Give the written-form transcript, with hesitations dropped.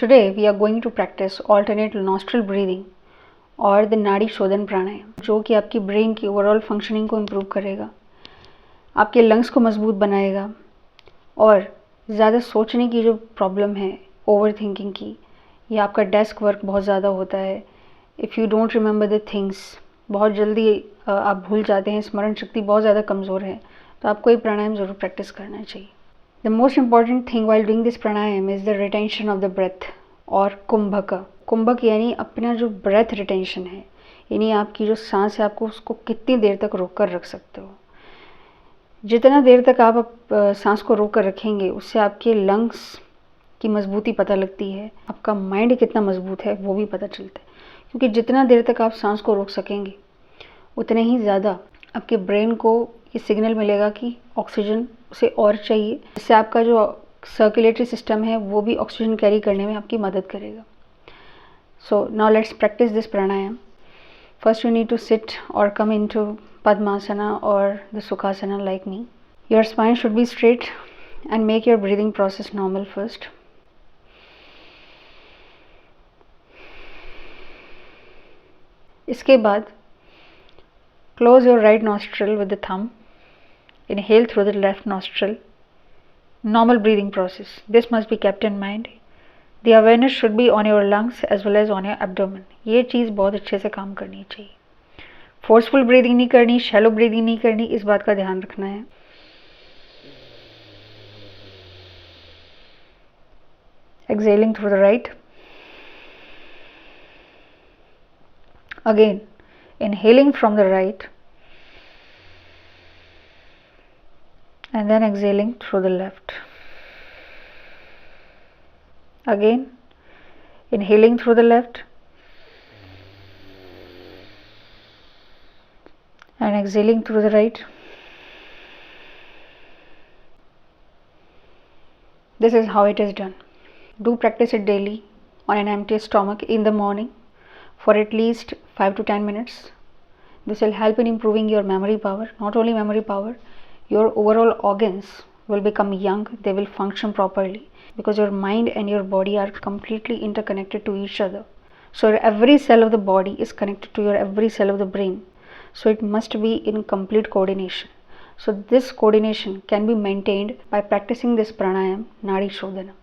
Today we are going to practice alternate nostril breathing और the नाड़ी शोधन प्राणायाम, जो कि आपकी ब्रेन की ओवरऑल फंक्शनिंग को इम्प्रूव करेगा, आपके लंग्स को मजबूत बनाएगा और ज़्यादा सोचने की जो प्रॉब्लम है, ओवर थिंकिंग की, या आपका डेस्क वर्क बहुत ज़्यादा होता है, if you don't remember the things, बहुत जल्दी आप भूल जाते हैं, स्मरण शक्ति बहुत ज़्यादा कमज़ोर है, तो आपको ये प्राणायाम ज़रूर प्रैक्टिस करना चाहिए। The most important thing while doing this pranayama is the retention of the breath और कुंभक। कुंभक यानी अपना जो ब्रेथ रिटेंशन है, यानी आपकी जो सांस है, आपको उसको कितनी देर तक रोक कर रख सकते हो। जितना देर तक आप सांस को रोक कर रखेंगे, उससे आपके लंग्स की मजबूती पता लगती है, आपका माइंड कितना मजबूत है वो भी पता चलता है। क्योंकि जितना देर तक आप सांस को रोक सकेंगे, उतने ही ज़्यादा आपके ब्रेन को ये सिग्नल मिलेगा कि ऑक्सीजन उसे और चाहिए, जिससे आपका जो सर्कुलेटरी सिस्टम है वो भी ऑक्सीजन कैरी करने में आपकी मदद करेगा। So now let's practice this pranayama. First you need to sit और कम इनटू पद्मासना और the sukhasana like me. Your spine should be straight and make your breathing process normal first. इसके बाद close your right nostril with the thumb. Inhale through the left nostril. Normal breathing process. This must be kept in mind. The awareness should be on your lungs as well as on your abdomen. ये चीज़ बहुत अच्छे से काम करनी चाहिए। Forceful breathing नहीं करनी, shallow breathing नहीं करनी, इस बात का ध्यान रखना है। Exhaling through the right. Again, inhaling from the right and then exhaling through the left. Again, inhaling through the left and exhaling through the right. This is how it is done. Do practice it daily on an empty stomach in the morning for at least 5 to 10 minutes. This will help in improving your memory power. Not only memory power, your overall organs will become young, they will function properly, because your mind and your body are completely interconnected to each other. So every cell of the body is connected to your every cell of the brain. So it must be in complete coordination. So this coordination can be maintained by practicing this pranayam, Nadi Shodhana.